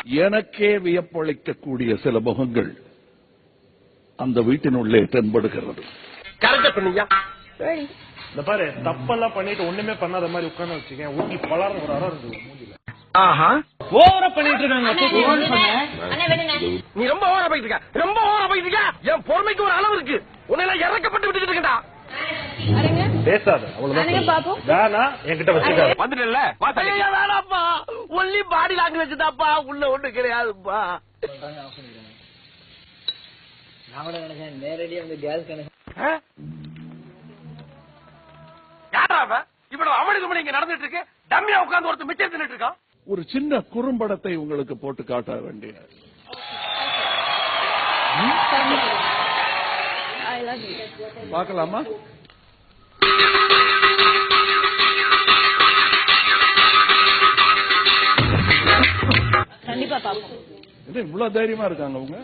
எனக்கே வியப்பளிக்கக்கூடிய சில முகங்கள் அந்த வீட்டினுள்ளே தென்படுகிறது. இந்த பாரு, தப்பெல்லாம் பண்ணிட்டு ஒண்ணுமே பண்ணாத மாதிரி உட்கார்ந்து வச்சுக்கேன், ஊட்டி பலர்னு ஒரு அறம் இருக்கு மூஞ்சில. ஓவரா பண்ணிட்டு இருக்காங்க. நீ ரொம்ப ஓவரா போயிட்டு இருக்க, ரொம்ப ஓவரா போயிட்டு இருக்க. என் பொறுமைக்கு ஒரு அளவு இருக்கு. உன்னை இறக்கப்பட்டு விட்டுட்டு இருக்கா. பேசாத, அவ்வளவுதான். என்கிட்ட வச்சுக்காத. வந்துட்டல, வேணாப்பா. ஒன்லி பாடி லாங்குவேஜ் தான்ப்பா, உள்ள ஒண்ணு கிடையாதுப்பா. நேரடியா வந்து கேஸ் கனெக்ஷன். யாரா அவன்? இவ்வளவு அவனுக்கு இங்க நடந்துட்டு இருக்கு. டம்மியா உட்கார்ந்து ஒருத்தர் மிச்சம் தின்னுட்டு இருக்கான். ஒரு சின்ன குறும்படத்தை உங்களுக்கு போட்டு காட்ட வேண்டிய. பார்க்கலாமா? கண்டிப்பா பாப்போம். இவ்வளவு தைரியமா இருக்காங்க அவங்க.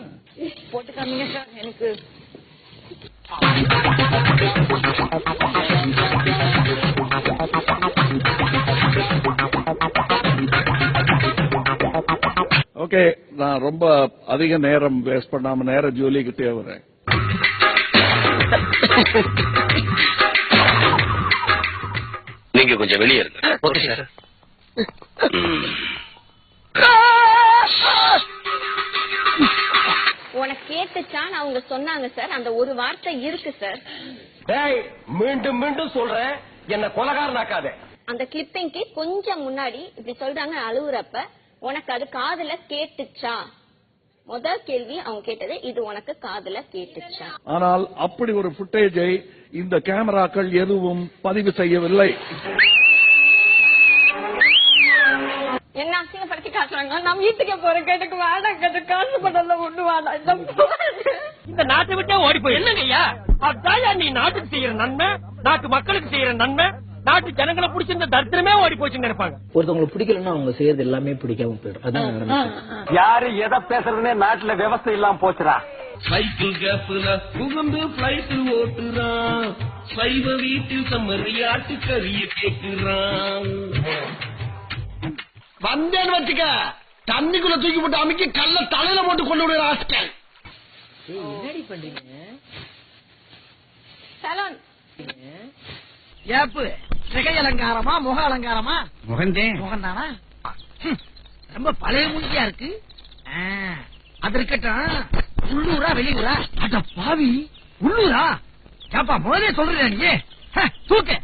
போட்டு காமிங்க சார் எனக்கு. ஓகே, நான் ரொம்ப அதிக நேரம் வேஸ்ட் பண்ணாம நேர ஜோலிக்கிட்டே வரேன். நீங்க கொஞ்சம் வெளியே இருங்க. Okay sir. உனக்கு கேட்டுச்சான்னு அவங்க சொன்னாங்க சார். அந்த ஒரு வார்த்தை இருக்கு சார். மீண்டும் மீண்டும் சொல்றேன், என்ன கொலகாரனாக்காத. அந்த கிளிப்பிங்க்கு கொஞ்சம் முன்னாடி இப்படி சொல்றாங்க அழுவுறப்ப, உனக்கு அது காதுல கேட்டுச்சா? முதல் கேள்வி அவங்க கேட்டது, இது உனக்கு காதுல கேட்டுச்சா? ஆனால் அப்படி ஒரு புட்டேஜை இந்த கேமராக்கள் எதுவும் பதிவு செய்யவில்லை. என்ன அசிங்கப்படுத்தி காட்டுறாங்க. நான் வீட்டுக்கு போறேன், கேட்டுக்கு வாடகை காசு படல ஒண்ணு வாடா. இந்த நாட்டை விட்டே ஓடி போய் என்னங்க ஐயா? அதான் நீ நாட்டுக்கு செய்யற நன்மை, நாட்டு மக்களுக்கு செய்யற நன்மை, நாட்டு ஜனங்களை பிடிச்சிருந்த தரித்திரமே ஓடி போச்சுன்னு நினைப்பாங்க. ஒருத்தவங்களுக்கு பிடிக்கலன்னா அவங்க செய்யறது எல்லாமே பிடிக்காம போயிடும். அதான் யாரு எதை பேசுறதுன்னே நாட்டுல விவசாயம் இல்லாம போச்சுடா. சைக்கிள் கேப்ல புகுந்து பிளைட் ஓட்டுறான், சைவ வீட்டில் சம்மறியாட்டு கறிய கேட்கிறான். வந்தேன்னு வச்சுக்க, தண்ணிக்குள்ள தூக்கி போட்டு அமைக்க கல்ல தலையில போட்டு கொண்டு விடுற ஆஸ்கல். என்னடி பண்றீங்க? சலூன் ஏப்பு சிகை அலங்காரமா முக அலங்காரமா? முகந்தானா? ரொம்ப பழைய மூஞ்சியா இருக்கு. அது இருக்கட்டும், உள்ளூரா வெளியூரா? அட பாவி, உள்ளூரா? ஏப்பா முதலே சொல்றீங்க நீ. தூக்கு.